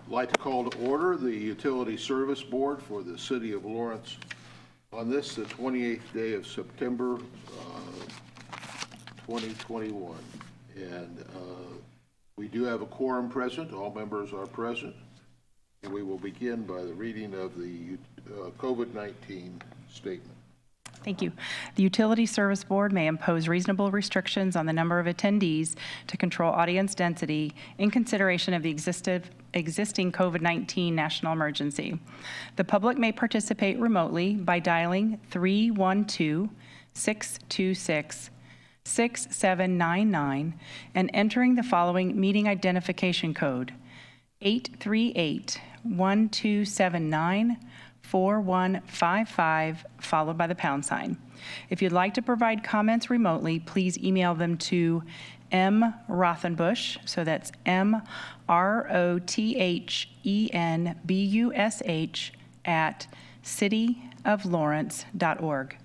I'd like to call to order the Utility Service Board for the City of Lawrence on this, the 28th day of September 2021. And we do have a quorum present. All members are present. And we will begin by the reading of the COVID-19 statement. Thank you. The Utility Service Board may impose reasonable restrictions on the number of attendees to control audience density in consideration of the existing COVID-19 national emergency. The public may participate remotely by dialing 312-626-6799 and entering the following meeting identification code, 838-1279-4155, followed by the pound sign. If you'd like to provide comments remotely, please email them to mrothenbush, so that's MROTHENBUSH at cityoflawrence.org.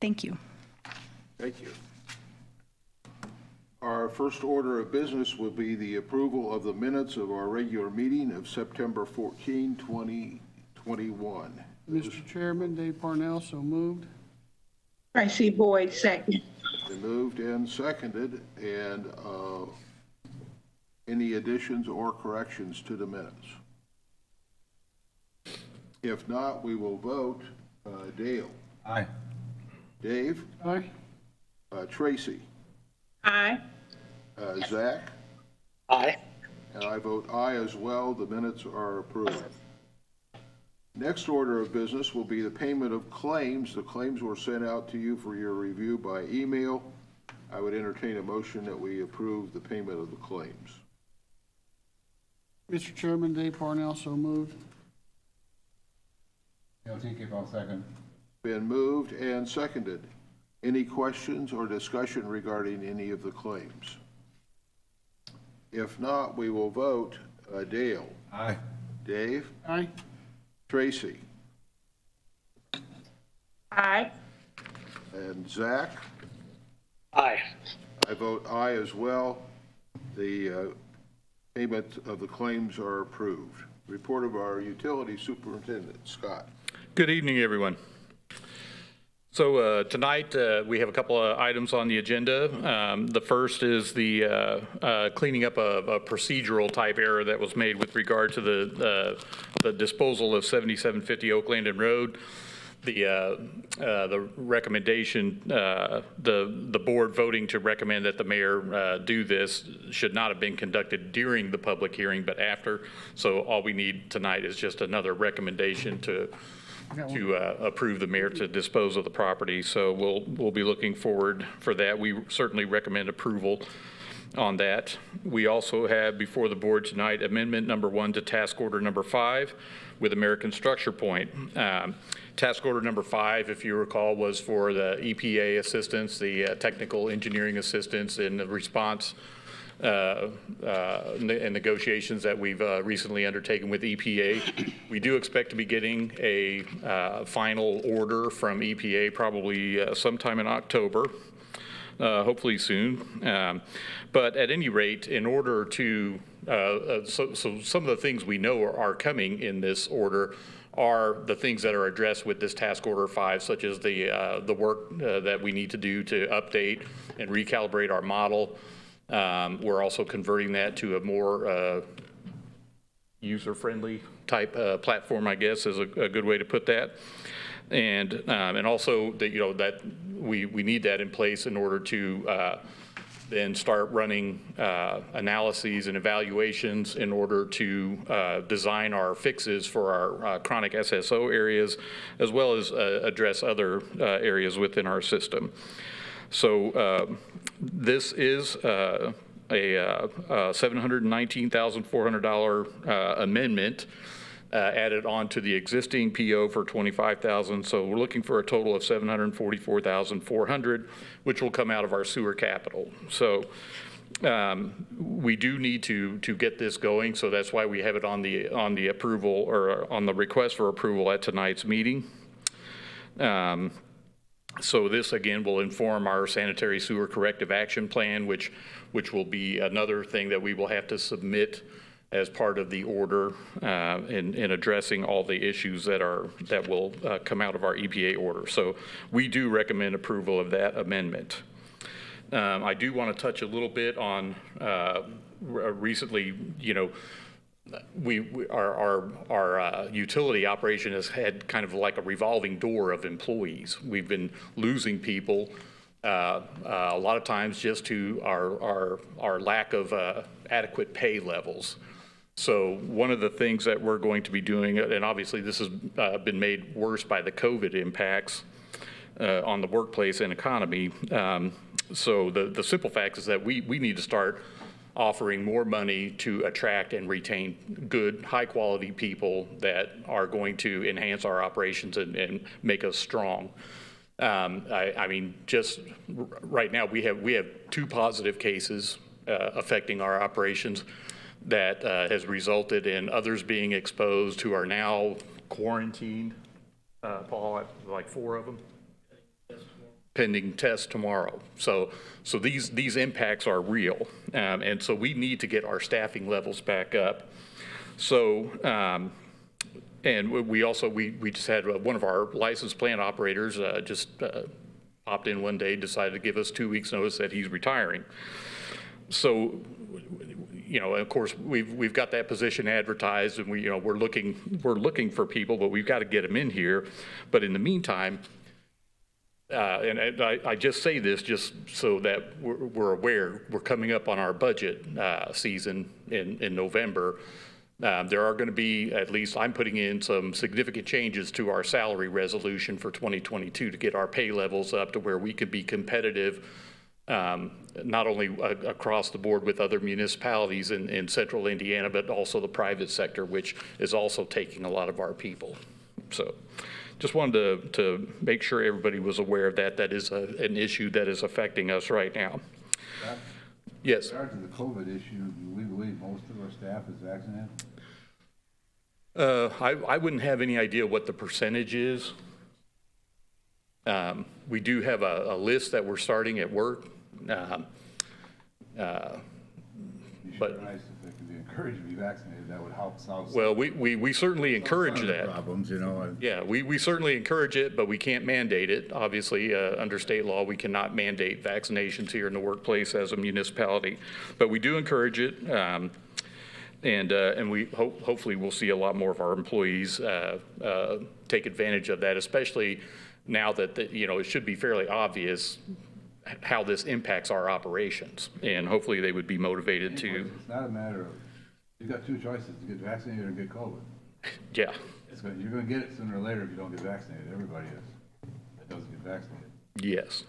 Thank you. Thank you. Our first order of business will be the approval of the minutes of our regular meeting of September 14, 2021. Mr. Chairman, Dave Parnell, so moved. Tracy Boyd, second. Been moved and seconded. And any additions or corrections to the minutes? If not, we will vote. Dale? Aye. Dave? Aye. Tracy? Aye. Zach? Aye. And I vote aye as well. The minutes are approved. Next order of business will be the payment of claims. The claims were sent out to you for your review by email. I would entertain a motion that we approve the payment of the claims. Mr. Chairman, Dave Parnell, so moved. I'll second. Been moved and seconded. Any questions or discussion regarding any of the claims? If not, we will vote. Dale? Aye. Dave? Aye. Tracy? Aye. And Zach? Aye. I vote aye as well. The payment of the claims are approved. Report of our utility superintendent, Scott. Good evening, everyone. So tonight we have a couple of items on the agenda. The first is the cleaning up a procedural type error that was made with regard to the disposal of 7750 Oak Landon Road. The recommendation, the board voting to recommend that the mayor do this should not have been conducted during the public hearing, but after. So all we need tonight is just another recommendation to approve the mayor to dispose of the property. So we'll be looking forward for that. We certainly recommend approval on that. We also have before the board tonight amendment number 1 to task order number 5 with American Structure Point. Task order number 5, if you recall, was for the EPA assistance, the technical engineering assistance in the response and negotiations that we've recently undertaken with EPA. We do expect to be getting a final order from EPA probably sometime in October, hopefully soon. But at any rate, in order to, so some of the things we know are coming in this order are the things that are addressed with this task order 5, such as the work that we need to do to update and recalibrate our model. We're also converting that to a more user-friendly type platform, I guess, is a good way to put that. And also that that we need that in place in order to then start running analyses and evaluations in order to design our fixes for our chronic SSO areas, as well as address other areas within our system. So this is a $719,400 amendment added on to the existing PO for $25,000. So we're looking for a total of $744,400, which will come out of our sewer capital. So we do need to get this going. So that's why we have it on the approval or on the request for approval at tonight's meeting. So this again will inform our sanitary sewer corrective action plan, which will be another thing that we will have to submit as part of the order in addressing all the issues that will come out of our EPA order. So we do recommend approval of that amendment. I do want to touch a little bit on recently, our utility operation has had kind of like a revolving door of employees. We've been losing people a lot of times just to our lack of adequate pay levels. So one of the things that we're going to be doing, and obviously this has been made worse by the COVID impacts on the workplace and economy. So the simple fact is that we need to start offering more money to attract and retain good, high-quality people that are going to enhance our operations and make us strong. I mean, just right now we have 2 positive cases affecting our operations that has resulted in others being exposed who are now quarantined. Paul, like 4 of them? Pending test tomorrow. So these impacts are real. And so we need to get our staffing levels back up. So, and we just had one of our licensed plant operators just popped in one day, decided to give us 2 weeks notice that he's retiring. So, of course, we've got that position advertised, and we're looking for people, but we've got to get them in here. But in the meantime, and I just say this just so that we're aware, we're coming up on our budget season in November. There are going to be, at least I'm putting in some significant changes to our salary resolution for 2022 to get our pay levels up to where we could be competitive, not only across the board with other municipalities in central Indiana, but also the private sector, which is also taking a lot of our people. So just wanted to make sure everybody was aware of that. That is an issue that is affecting us right now. Yes. In regard to the COVID issue, do we believe most of our staff is vaccinated? I wouldn't have any idea what the percentage is. We do have a list that we're starting at work. But nice if they could be encouraged to be vaccinated. That would help solve. Well, we certainly encourage that. Problems, Yeah, we certainly encourage it, but we can't mandate it. Obviously, under state law, we cannot mandate vaccinations here in the workplace as a municipality, but we do encourage it. And we hopefully we'll see a lot more of our employees take advantage of that, especially now that it should be fairly obvious how this impacts our operations, and hopefully they would be motivated to. It's not a matter of, you've got 2 choices, to get vaccinated or get COVID. Yeah. You're going to get it sooner or later if you don't get vaccinated. Everybody is that doesn't get vaccinated. Yes.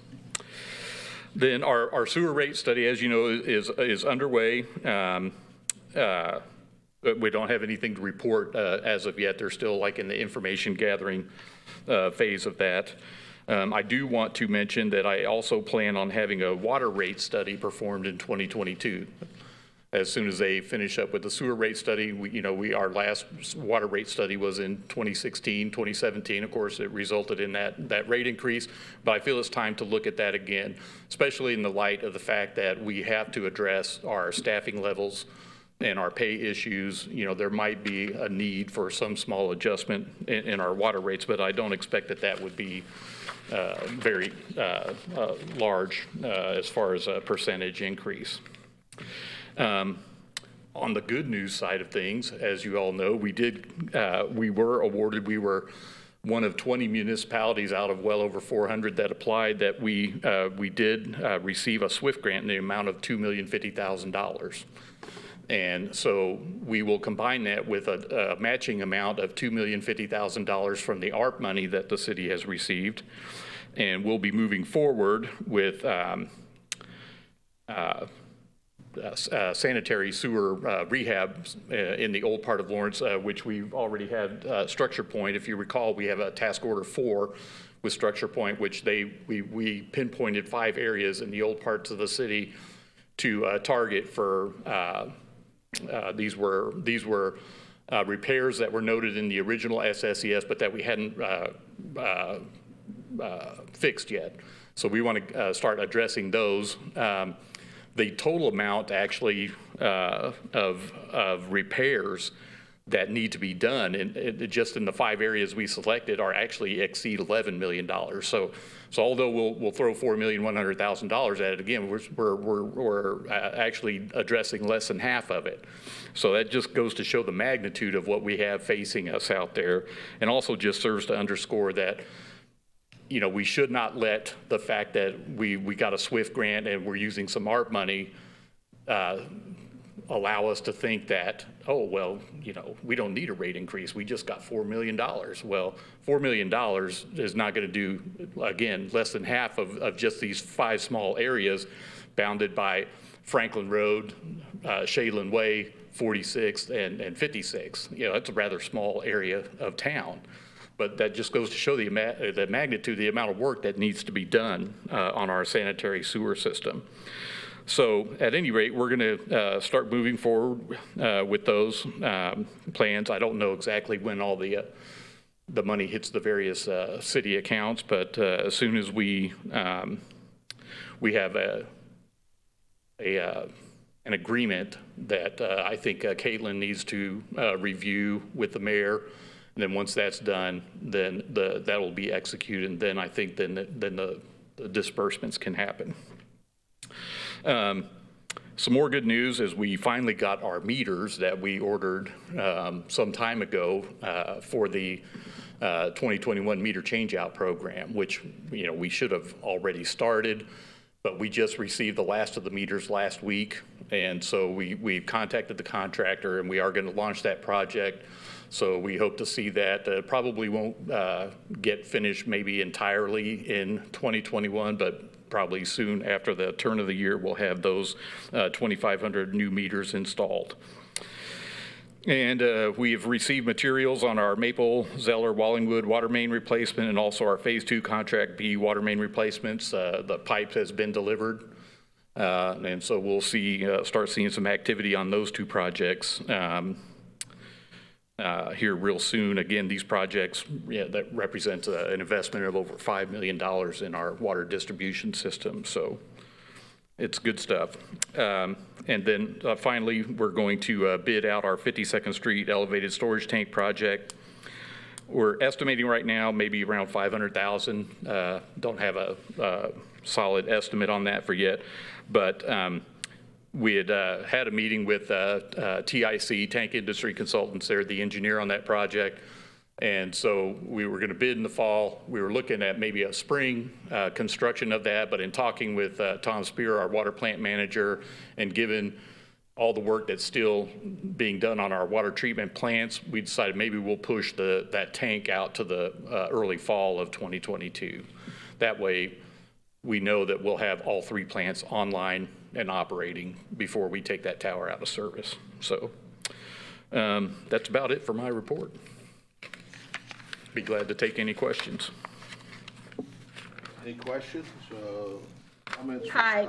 Then our sewer rate study, as you know, is underway. We don't have anything to report as of yet. They're still like in the information gathering phase of that. I do want to mention that I also plan on having a water rate study performed in 2022. As soon as they finish up with the sewer rate study, our last water rate study was in 2016, 2017. Of course, it resulted in that rate increase, but I feel it's time to look at that again, especially in the light of the fact that we have to address our staffing levels and our pay issues. There might be a need for some small adjustment in our water rates, but I don't expect that would be very large as far as a percentage increase. On the good news side of things, as you all know, we were awarded, we were one of 20 municipalities out of well over 400 that applied that we did receive a SWIFT grant in the amount of $2,050,000. And so we will combine that with a matching amount of $2,050,000 from the ARP money that the city has received. And we'll be moving forward with sanitary sewer rehab in the old part of Lawrence, which we've already had Structure Point. If you recall, we have a task order 4 with Structure Point, which we pinpointed 5 areas in the old parts of the city to target for. These were repairs that were noted in the original SSES, but that we hadn't fixed yet. So we want to start addressing those. the total amount actually of repairs that need to be done, and just in the 5 areas we selected, are actually exceed $11 million. So although we'll throw $4,100,000 at it again, we're actually addressing less than half of it. So that just goes to show the magnitude of what we have facing us out there, and also just serves to underscore that, you know, we should not let the fact that we got a SWIFT grant and we're using some ARP money allow us to think that, oh, well, you know, we don't need a rate increase. We just got $4 million. Well, $4 million is not going to do, again, less than half of just these 5 small areas bounded by Franklin Road, Shaylin Way, 46th, and 56. You know, that's a rather small area of town. But that just goes to show the magnitude, the amount of work that needs to be done on our sanitary sewer system. So at any rate, we're going to start moving forward with those plans. I don't know exactly when all the money hits the various city accounts, but as soon as we have an agreement that I think Caitlin needs to review with the mayor, and then once that's done, then that will be executed, and then I think then the disbursements can happen. Some more good news is we finally got our meters that we ordered some time ago for the 2021 meter changeout program, which, you know, we should have already started, but we just received the last of the meters last week. And so we've contacted the contractor, and we are going to launch that project. So we hope to see that. Probably won't get finished maybe entirely in 2021, but probably soon after the turn of the year, we'll have those 2,500 new meters installed. And we have received materials on our Maple, Zeller, Wallingwood water main replacement, and also our Phase 2 Contract B water main replacements. The pipe has been delivered. And so we'll start seeing some activity on those 2 projects here real soon. Again, these projects, that represent an investment of over $5 million in our water distribution system. So it's good stuff. And then finally, we're going to bid out our 52nd Street elevated storage tank project. We're estimating right now maybe around $500,000. Don't have a solid estimate on that for yet, but we had had a meeting with TIC, Tank Industry Consultants. They're the engineer on that project. And so we were going to bid in the fall. We were looking at maybe a spring construction of that, but in talking with Tom Spear, our water plant manager, and given all the work that's still being done on our water treatment plants, we decided maybe we'll push that tank out to the early fall of 2022. That way, we know that we'll have all 3 plants online and operating before we take that tower out of service. So that's about it for my report. Be glad to take any questions. Any questions, comments? Hi,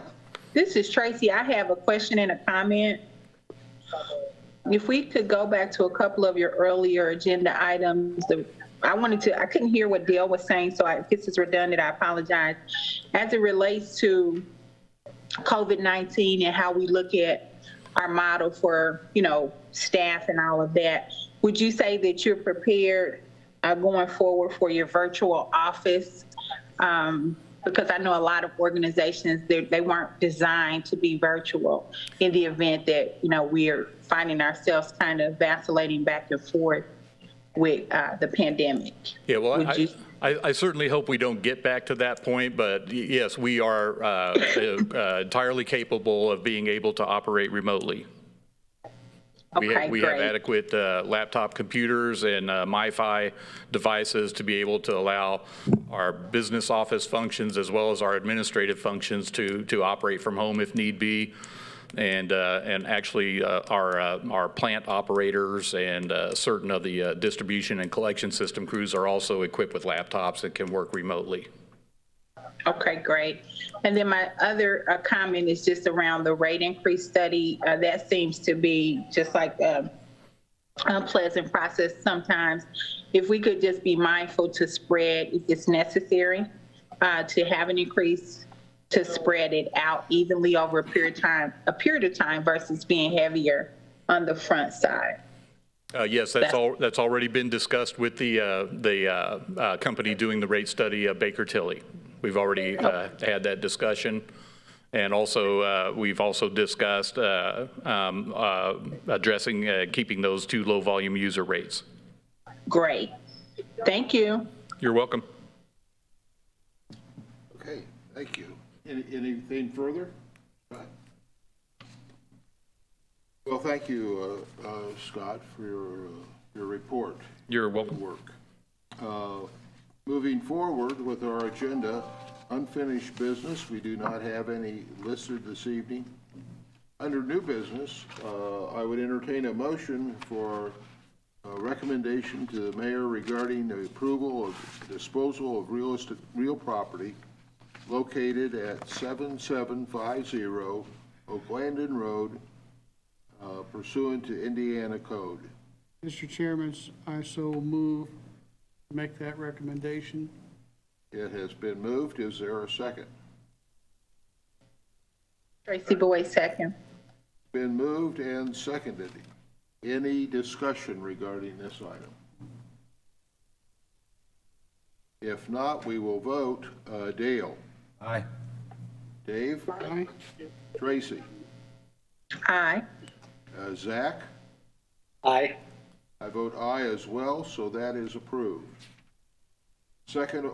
this is Tracy. I have a question and a comment. If we could go back to a couple of your earlier agenda items, I couldn't hear what Dale was saying, so if this is redundant, I apologize. As it relates to COVID-19 and how we look at our model for, staff and all of that, would you say that you're prepared going forward for your virtual office? Because I know a lot of organizations, they weren't designed to be virtual in the event that, we're finding ourselves kind of vacillating back and forth with the pandemic. Yeah, well, I certainly hope we don't get back to that point, but yes, we are entirely capable of being able to operate remotely. We have adequate laptop computers and MiFi devices to be able to allow our business office functions as well as our administrative functions to operate from home if need be. And actually our plant operators and certain of the distribution and collection system crews are also equipped with laptops that can work remotely. Okay, great. And then my other comment is just around the rate increase study. That seems to be just like an unpleasant process sometimes. If we could just be mindful to spread if it's necessary to have an increase to spread it out evenly over a period of time versus being heavier on the front side. Yes, that's already been discussed with the company doing the rate study, Baker Tilly. We've already had that discussion. And also, we've also discussed addressing, keeping those 2 low-volume user rates. Great. Thank you. You're welcome. Okay, thank you. Anything further? Scott? Well, thank you, Scott, for your report. You're Good welcome. work. Moving forward with our agenda, unfinished business, we do not have any listed this evening. Under new business, I would entertain a motion for a recommendation to the mayor regarding the approval of disposal of real property located at 7750 Oaklandon Road, pursuant to Indiana Code. Mr. Chairman, I so move, make that recommendation. It has been moved. Is there a second? Tracy Boyd, second. Been moved and seconded. Any discussion regarding this item? If not, we will vote. Dale? Aye. Dave? Aye. Tracy? Aye. Zach? Aye. I vote aye as well, so that is approved. Second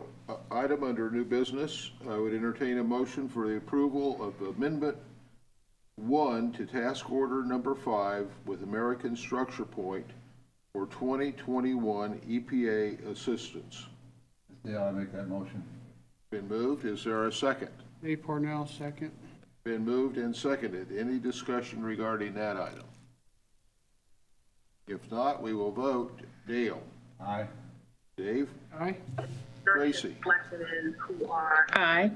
item under new business, I would entertain a motion for the approval of Amendment 1 to Task Order Number 5 with American Structure Point for 2021 EPA assistance. Dale, I make that motion. Been moved. Is there a second? Dave Parnell, second. Been moved and seconded. Any discussion regarding that item? If not, we will vote. Dale? Aye. Dave? Aye. Tracy? Aye.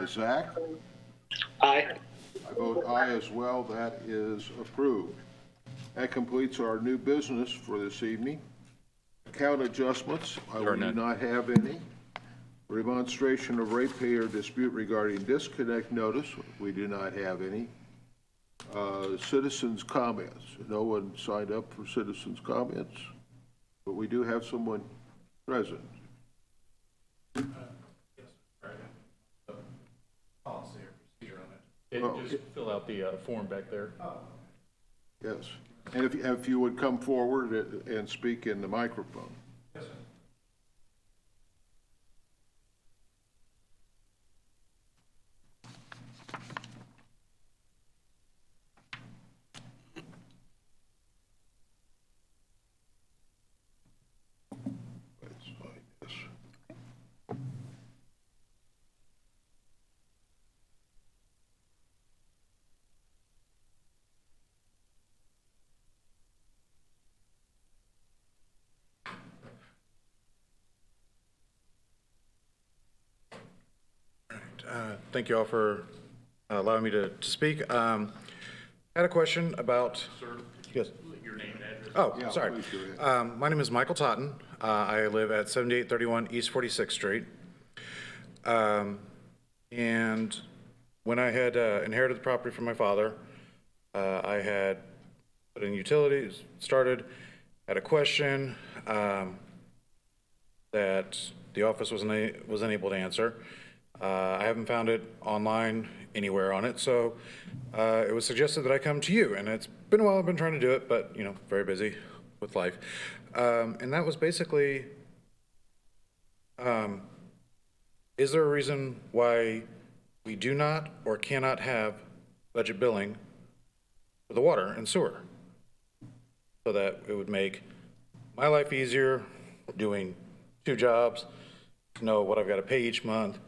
Zach? Aye. I vote aye as well. That is approved. That completes our new business for this evening. Account adjustments, I do not have any. Remonstration of ratepayer dispute regarding disconnect notice, we do not have any. Citizens' comments, no one signed up for citizens' comments, but we do have someone present. Policy or procedure on it. Just fill out the form back there. Yes, and if you would come forward and speak in the microphone. Yes, sir. Let's find this. Thank you all for allowing me to speak. I had a question about. Sir, Yes. your name and address. Oh, Yeah, sorry. please go ahead. My name is Michael Totten. I live at 7831 East 46th Street. And when I had inherited the property from my father, I had put in utilities, started, had a question that the office was unable to answer. I haven't found it online anywhere on it, so it was suggested that I come to you, and it's been a while I've been trying to do it, but, you know, very busy with life. And that was basically, is there a reason why we do not or cannot have budget billing for the water and sewer? So that it would make my life easier, doing 2 jobs, to know what I've got to pay each month.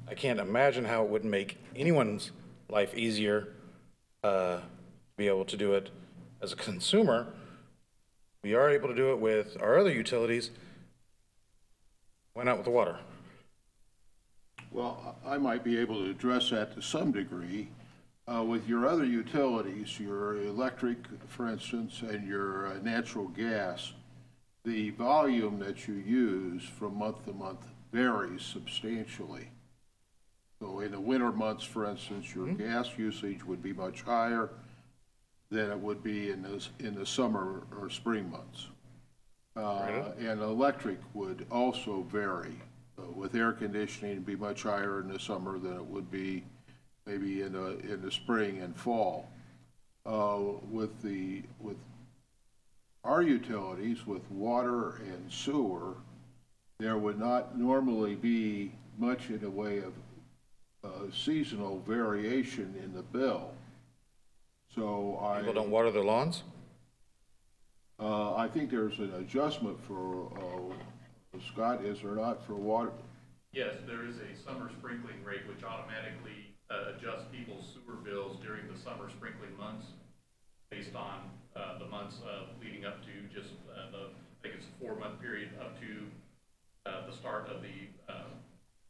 I can't imagine how it wouldn't make anyone's life easier to be able to do it as a consumer. We are able to do it with our other utilities. Why not with the water? Well, I might be able to address that to some degree. With your other utilities, your electric, for instance, and your natural gas, the volume that you use from month to month varies substantially. So in the winter months, for instance, your gas usage would be much higher than it would be in the summer or spring months. And electric would also vary. With air conditioning, it'd be much higher in the summer than it would be maybe in the spring and fall. With our utilities, with water and sewer, there would not normally be much in the way of seasonal variation in the bill. So People don't water their lawns? I think there's an adjustment for, Scott, is there not, for water? Yes, there is a summer sprinkling rate which automatically adjusts people's sewer bills during the summer sprinkling months based on the months leading up to just I think it's a 4-month period up to the start of the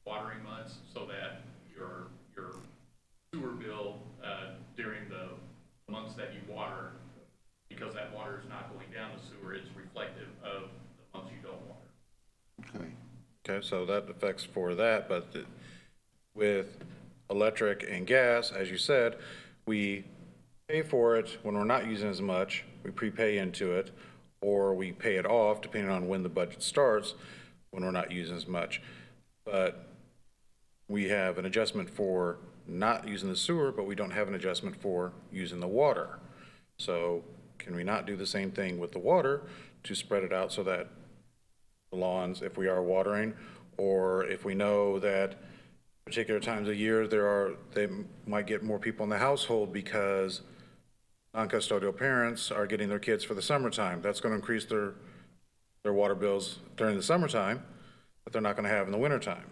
watering months, so that your sewer bill during the months that you water, because that water is not going down the sewer, it's reflective of the months you don't water. Okay. Okay, so that affects for that, but with electric and gas, as you said, we pay for it when we're not using as much, we prepay into it, or we pay it off depending on when the budget starts, when we're not using as much. But we have an adjustment for not using the sewer, but we don't have an adjustment for using the water. So can we not do the same thing with the water to spread it out so that the lawns, if we are watering, or if we know that particular times of year they might get more people in the household because non-custodial parents are getting their kids for the summertime. That's going to increase their water bills during the summertime, but they're not going to have in the wintertime.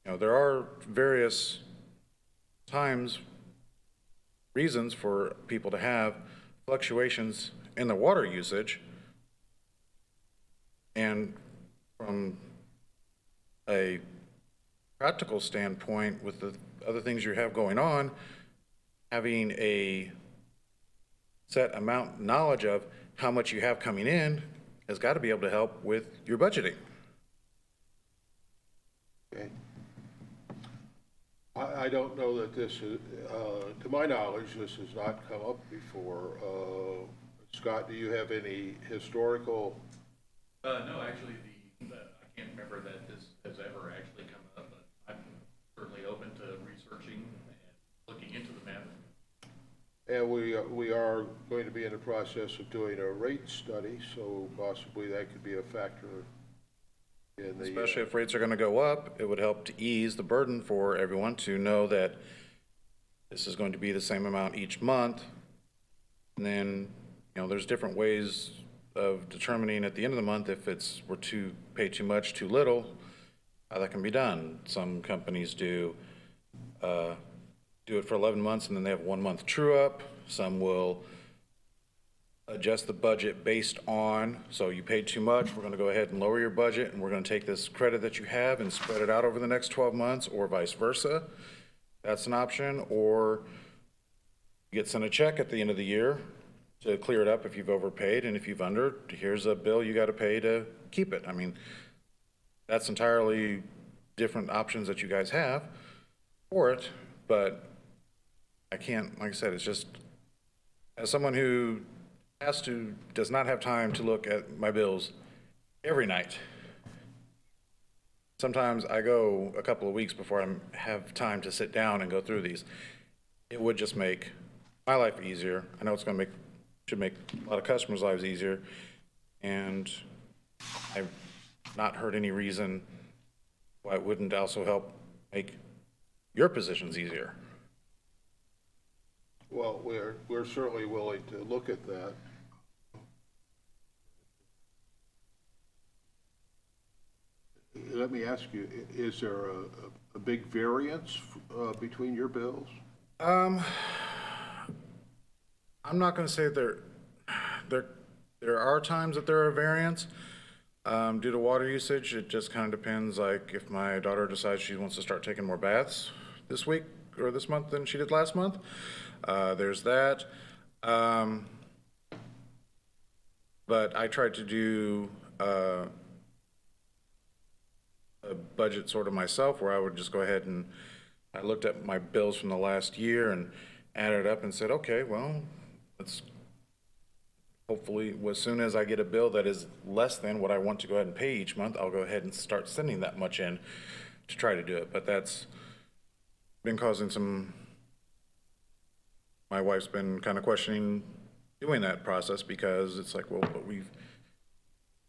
You know, there are various reasons for people to have fluctuations in their water usage. And from a practical standpoint, with the other things you have going on, having a set amount knowledge of how much you have coming in has got to be able to help with your budgeting. Okay. I don't know that this is, to my knowledge, this has not come up before. Scott, do you have any historical? No, actually, I can't remember that this has ever actually come up, but I'm certainly open to researching and looking into the matter. And we are going to be in the process of doing a rate study, so possibly that could be a factor in the. Especially if rates are going to go up, it would help to ease the burden for everyone to know that this is going to be the same amount each month. And then, you know, there's different ways of determining at the end of the month if we're to pay too much, too little, how that can be done. Some companies do it for 11 months and then they have 1 month true up. Some will adjust the budget based on, so you paid too much, we're going to go ahead and lower your budget and we're going to take this credit that you have and spread it out over the next 12 months, or vice versa. That's an option. Or you get sent a check at the end of the year to clear it up if you've overpaid, and if you've under, here's a bill you got to pay to keep it. I mean, that's entirely different options that you guys have for it, but I can't, like I said, it's just, as someone who does not have time to look at my bills every night. Sometimes I go a couple of weeks before I have time to sit down and go through these. It would just make my life easier. I know it's going to should make a lot of customers' lives easier, and I've not heard any reason why it wouldn't also help make your positions easier. Well, we're certainly willing to look at that. Let me ask you, is there a big variance between your bills? I'm not going to say there are times that there are variants due to water usage. It just kind of depends. Like if my daughter decides she wants to start taking more baths this week or this month than she did last month, there's that. But I tried to do a a budget sort of myself where I would just go ahead and I looked at my bills from the last year and added up and said, okay, well, let's hopefully, as soon as I get a bill that is less than what I want to go ahead and pay each month, I'll go ahead and start sending that much in to try to do it. But that's been causing some, my wife's been kind of questioning doing that process because it's like, well, but we've,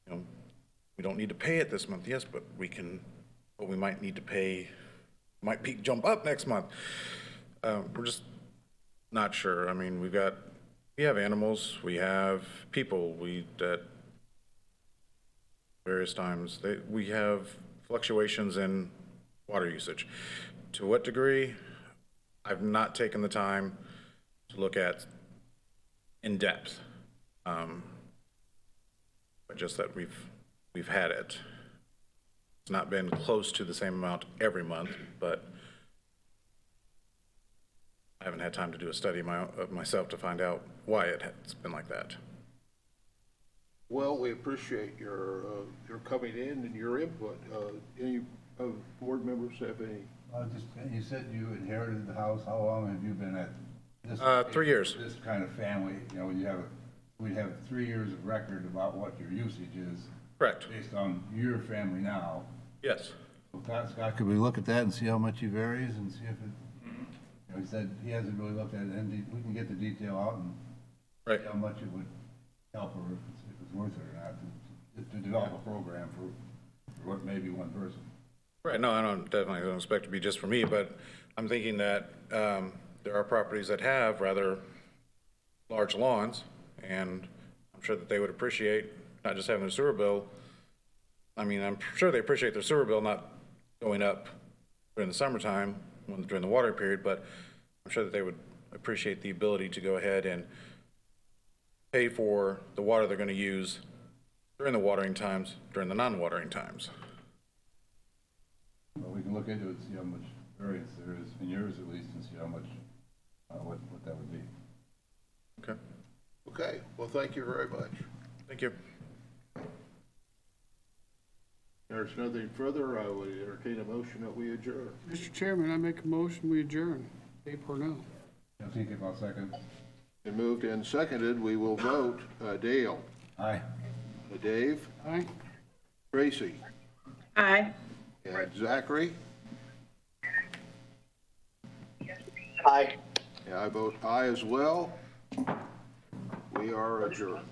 you know, we don't need to pay it this month, yes, but we might need to pay, might peak jump up next month. We're just not sure. I mean, we have animals, we have people, at various times, we have fluctuations in water usage. To what degree? I've not taken the time to look at in depth. But just that we've had it. It's not been close to the same amount every month, but I haven't had time to do a study of myself to find out why it's been like that. Well, we appreciate your coming in and your input. Any of board members have any? You said you inherited the house. How long have you been at this? 3 years. This kind of family, you know, we have 3 years of record about what your usage is. Correct. Based on your family now. Yes. So Scott, could we look at that and see how much he varies and see if it, you know, he said he hasn't really looked at it, and we can get the detail out and Right. see how much it would help or if it's worth it or not to develop a program for what maybe one person. Right, no, I definitely don't expect it to be just for me, but I'm thinking that there are properties that have rather large lawns, and I'm sure that they would appreciate not just having a sewer bill. I mean, I'm sure they appreciate their sewer bill not going up during the summertime, during the watering period, but I'm sure that they would appreciate the ability to go ahead and pay for the water they're going to use during the watering times, during the non-watering times. Well, we can look into it and see how much variance there is, in yours at least, and see how much, what that would be. Okay, Okay, well, thank you very much. thank you. There's nothing further. I would entertain a motion that we adjourn. Mr. Chairman, I make a motion, we adjourn. Dave Pornell. I'll take it about second. Been moved and seconded. We will vote. Dale. Aye. Dave. Aye. Tracy. Aye. And Zachary. Aye. Yeah, I vote aye as well. We are adjourned.